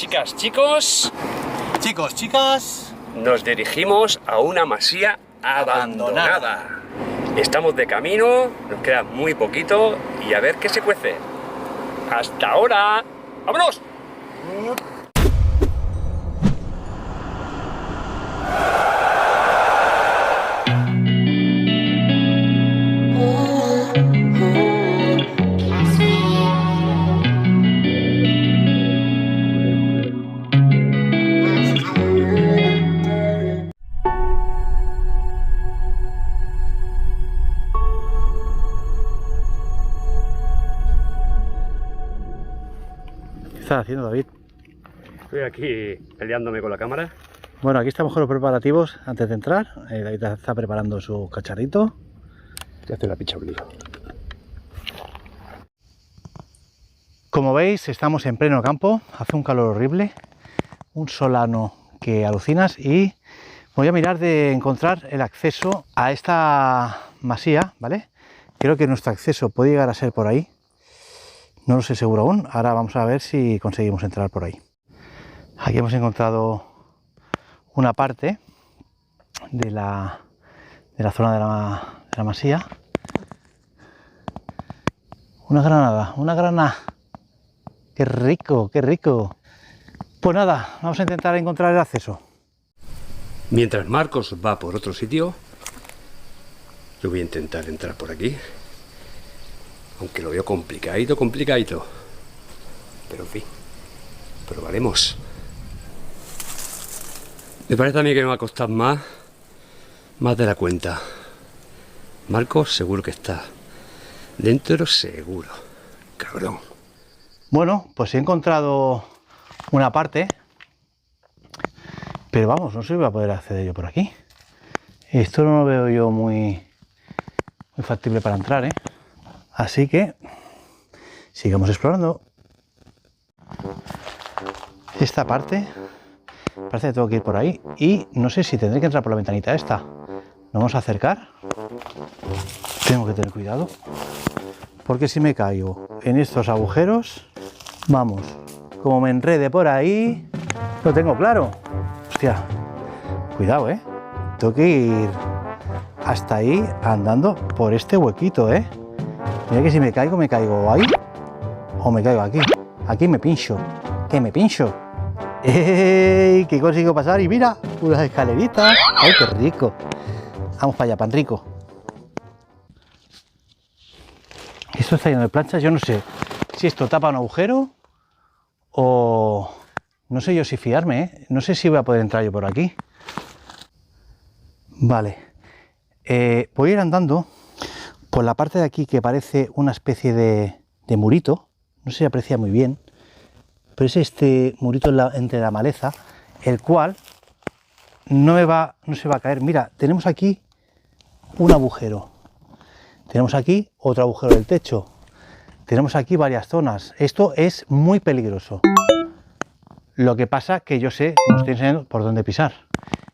Chicas, chicos, Chicos, chicas, nos dirigimos a una masía abandonada. Estamos de camino, nos queda muy poquito y a ver qué se cuece. ¡Hasta ahora! ¡Vámonos! ¿qué estás haciendo, David? Estoy aquí peleándome con la cámara. Bueno, aquí estamos con los preparativos antes de entrar. David está preparando su cacharrito. Ya estoy la picha obligo. Como veis, estamos en pleno campo, hace un calor horrible, un solano que alucinas y voy a mirar de encontrar el acceso a esta masía, ¿vale? Creo que nuestro acceso puede llegar a ser por ahí, no lo sé seguro aún, ahora vamos a ver si conseguimos entrar por ahí. Aquí hemos encontrado una parte de la zona de la masía. Una granada. ¡Qué rico, qué rico! Pues nada, vamos a intentar encontrar el acceso. Mientras Marcos va por otro sitio, yo voy a intentar entrar por aquí. Aunque lo veo complicadito. Pero en fin, probaremos. Me parece a mí que me va a costar más de la cuenta. Marcos seguro que está dentro, seguro. Cabrón. Bueno, pues he encontrado una parte, pero vamos, no sé si voy a poder acceder yo por aquí. Esto no lo veo yo muy factible para entrar, ¿eh? Así que sigamos explorando. Esta parte parece que tengo que ir por ahí y no sé si tendré que entrar por la ventanita esta. Nos vamos a acercar. Tengo que tener cuidado porque si me caigo en estos agujeros, vamos, como me enrede por ahí, lo tengo claro. Hostia, cuidado, tengo que ir hasta ahí andando por este huequito, Mira que si me caigo ahí o me caigo aquí. Aquí me pincho. ¿Qué me pincho? ¡Ey! Que consigo pasar y mira, unas escaleritas. ¡Ay, qué rico! Vamos para allá, pan rico. Esto está lleno de planchas, yo no sé si esto tapa un agujero o no sé yo si fiarme, No sé si voy a poder entrar yo por aquí. Vale, voy a ir andando por la parte de aquí que parece una especie de murito, no se aprecia muy bien, pero es este murito entre la maleza, el cual no se va a caer. Mira, tenemos aquí un agujero. Tenemos aquí otro agujero del techo. Tenemos aquí varias zonas. Esto es muy peligroso. Lo que pasa que yo sé, como estoy enseñando, por dónde pisar.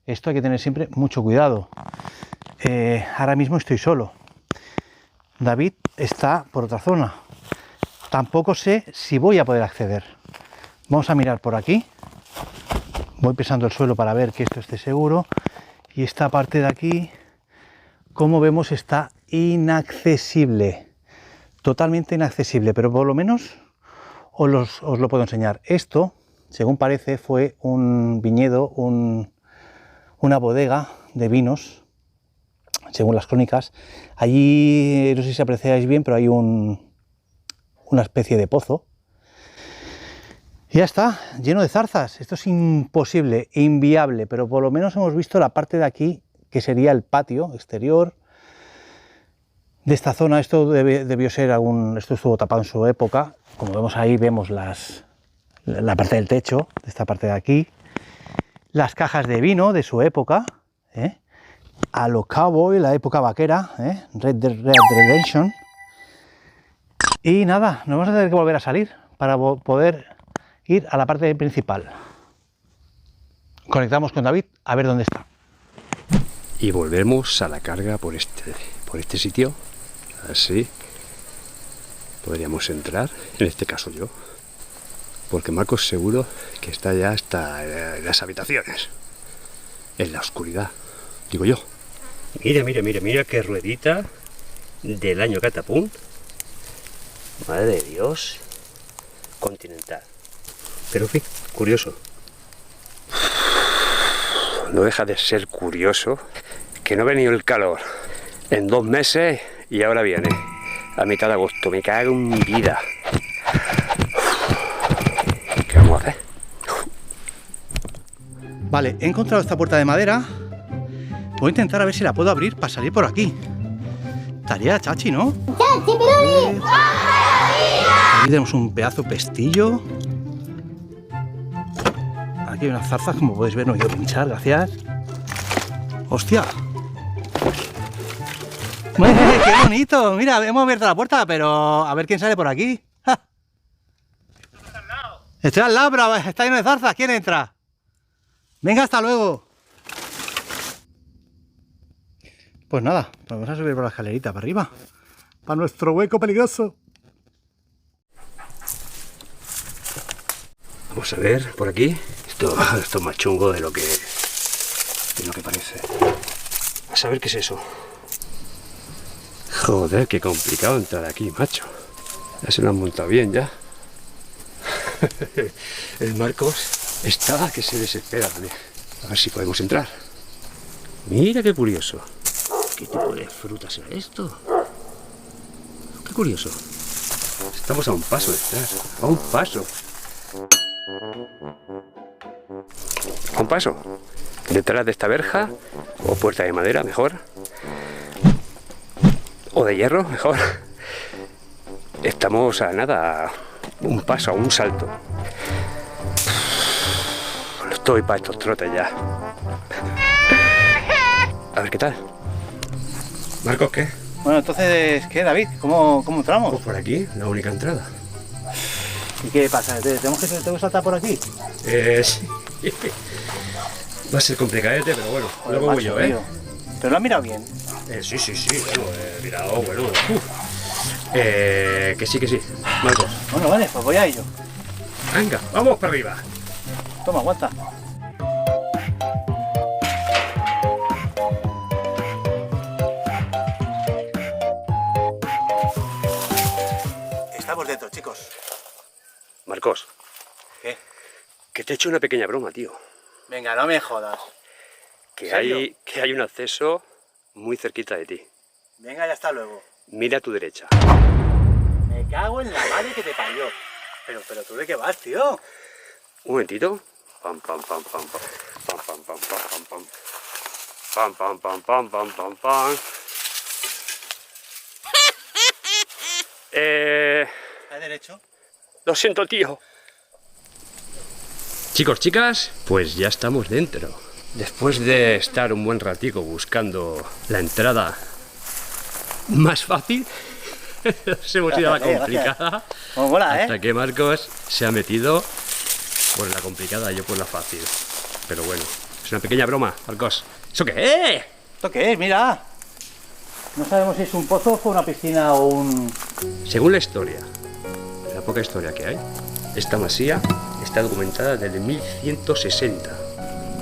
Esto hay que tener siempre mucho cuidado. Ahora mismo estoy solo. David está por otra zona. Tampoco sé si voy a poder acceder. Vamos a mirar por aquí. Voy pisando el suelo para ver que esto esté seguro. Y esta parte de aquí, como vemos, está inaccesible, totalmente inaccesible, pero por lo menos os lo puedo enseñar. Esto, según parece, fue un viñedo, una bodega de vinos, según las crónicas. Allí, no sé si apreciáis bien, pero hay una especie de pozo. Y ya está, lleno de zarzas. Esto es imposible, inviable, pero por lo menos hemos visto la parte de aquí, que sería el patio exterior de esta zona. Esto debió ser esto estuvo tapado en su época. Como vemos ahí, vemos la parte del techo, de esta parte de aquí, las cajas de vino de su época, a lo cowboy, la época vaquera, Red Dead Redemption. Y nada, nos vamos a tener que volver a salir para poder ir a la parte principal. Conectamos con David a ver dónde está. Y volvemos a la carga por este sitio. Así podríamos entrar, en este caso yo, porque Marcos seguro que está ya hasta en las habitaciones, en la oscuridad, digo yo. Mira qué ruedita del año Catapum. Madre de Dios, Continental. Pero en fin, curioso. No deja de ser curioso que no ha venido el calor en 2 meses y ahora viene a mitad de agosto. Me cago en mi vida. ¿Qué vamos a hacer? Vale, he encontrado esta puerta de madera. Voy a intentar a ver si la puedo abrir para salir por aquí. Estaría chachi, ¿no? Aquí tenemos un pedazo de pestillo. Aquí hay unas zarzas, como podéis ver, no he ido a pinchar, gracias. ¡Hostia! ¡Qué bonito! Mira, hemos abierto la puerta, pero a ver quién sale por aquí. ¡Ja! Estoy al lado, pero está lleno de zarzas. ¿Quién entra? Venga, hasta luego. Pues nada, vamos a subir por la escalerita para arriba. Para nuestro hueco peligroso. Vamos a ver por aquí. Esto es más chungo de lo que parece. A saber qué es eso. Joder, qué complicado entrar aquí, macho. Ya se lo han montado bien ya. El Marcos está que se desespera también. A ver si podemos entrar. Mira qué curioso. ¿Qué tipo de fruta será esto? Qué curioso. Estamos a un paso de entrar. A un paso. A un paso. Detrás de esta verja, o puerta de madera, mejor. O de hierro, mejor. Estamos a nada, a un paso, a un salto. No estoy para estos trotes ya. A ver qué tal. Marcos, ¿qué? Bueno, entonces, ¿qué, David? ¿Cómo entramos? Pues por aquí, la única entrada. ¿Y qué pasa? ¿Tengo que saltar por aquí? Sí. Va a ser complicadete, pero bueno, Joder, luego voy macho, yo, ¿eh? tío. ¿Pero lo has mirado bien? Sí, bueno, mirado, bueno. Que sí, Marcos. Bueno, vale, pues voy a ello. Venga, vamos para arriba. Toma, aguanta. Estamos dentro, chicos. Marcos, ¿Qué? que te he hecho una pequeña broma, tío. Venga, no me jodas. Que ¿En serio? hay un acceso muy cerquita de ti. Venga, ya está luego. Mira a tu derecha. Me cago en la madre que te parió. Pero ¿tú de qué vas, tío? Un momentito. Pam, pam, pam, pam, pam. Pam, pam, pam, pam, pam, pam. Pam, pam, pam, pam, pam, pam, pam. ¿A derecho? Lo siento, tío. Chicos, chicas, pues ya estamos dentro. Después de estar un buen ratico buscando la entrada más fácil, nos hemos ido a la complicada. Como mola, Hasta que Marcos se ha metido por la complicada, yo por la fácil. Pero bueno, es una pequeña broma, Marcos. ¿Eso qué es? ¿Esto qué es? Mira. No sabemos si es un pozo o una piscina o un... Según la historia, la poca historia que hay, esta masía está documentada desde 1160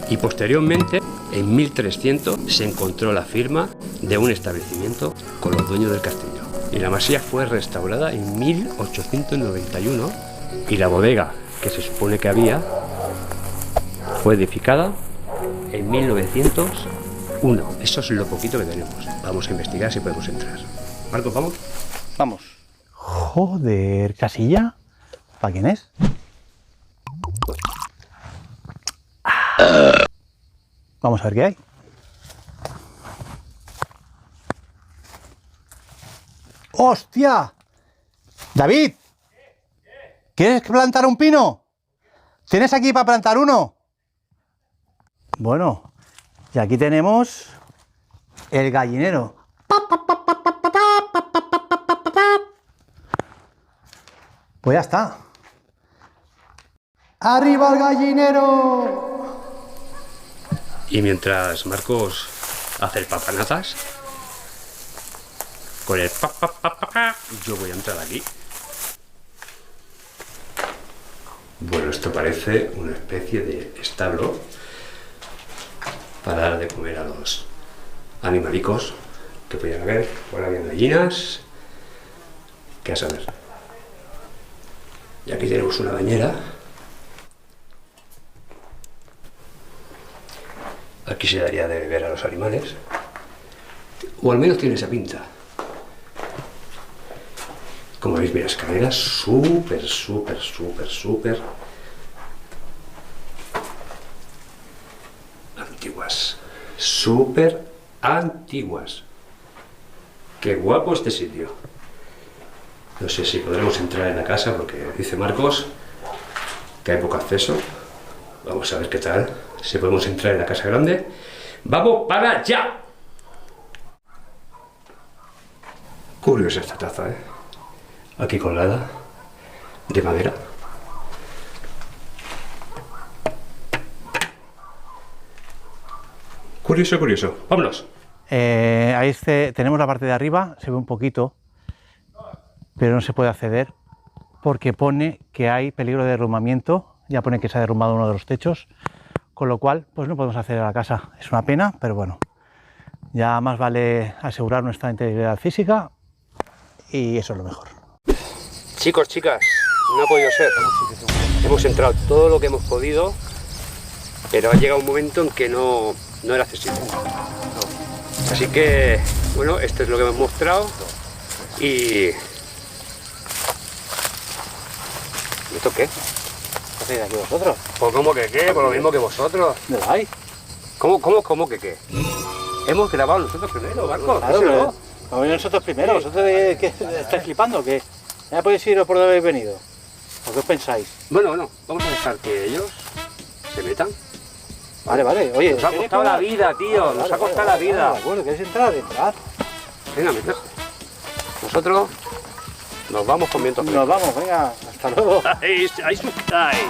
y posteriormente, en 1300, se encontró la firma de un establecimiento con los dueños del castillo. Y la masía fue restaurada en 1891 y la bodega que se supone que había fue edificada en 1901. Eso es lo poquito que tenemos. Vamos a investigar si podemos entrar. Marcos, ¿vamos? Vamos. Joder, ¿casilla? ¿Para quién es? Vamos a ver qué hay. ¡Hostia! ¡David! ¿Quieres plantar un pino? ¿Tienes aquí para plantar uno? Bueno, y aquí tenemos el gallinero. Pues ya está. ¡Arriba el gallinero! Y mientras Marcos hace el papanazas, con el yo voy a entrar aquí. Bueno, esto parece una especie de establo para dar de comer a los animalicos que podían haber. Por ahí hay gallinas, que a saber. Y aquí tenemos una bañera. Aquí se daría de beber a los animales, o al menos tiene esa pinta. Como veis, mira, escaleras súper antiguas, súper antiguas. Qué guapo este sitio. No sé si podremos entrar en la casa porque dice Marcos que hay poco acceso. Vamos a ver qué tal, si podemos entrar en la casa grande. ¡Vamos para allá! Curiosa esta taza, ¿eh? Aquí colgada, de madera. Curioso, curioso. ¡Vámonos! Ahí tenemos la parte de arriba, se ve un poquito, pero no se puede acceder porque pone que hay peligro de derrumbamiento. Ya pone que se ha derrumbado uno de los techos, con lo cual pues no podemos acceder a la casa. Es una pena, pero bueno, ya más vale asegurar nuestra integridad física y eso es lo mejor. Chicos, chicas, no ha podido ser. Hemos entrado todo lo que hemos podido, pero ha llegado un momento en que no era accesible. Así que, bueno, esto es lo que hemos mostrado y... ¿Esto qué? ¿Qué hacéis aquí vosotros? Pues ¿cómo que qué? Por lo mismo que vosotros. ¿Me dais? ¿Cómo que qué? Hemos grabado nosotros primero, Marcos. Claro, pero vamos nosotros primero. ¿Vosotros qué estáis flipando? ¿Qué? ¿Ya podéis ir por donde habéis venido? ¿O qué os pensáis? Bueno, vamos a dejar que ellos se metan. Vale. Oye, nos ha costado la vida, tío. Nos ha costado la vida. Bueno, ¿queréis entrar? Entrar. Venga, meter. Nosotros nos vamos con vientos. Nos vamos, venga. Hasta luego. Ahí, suscribáis.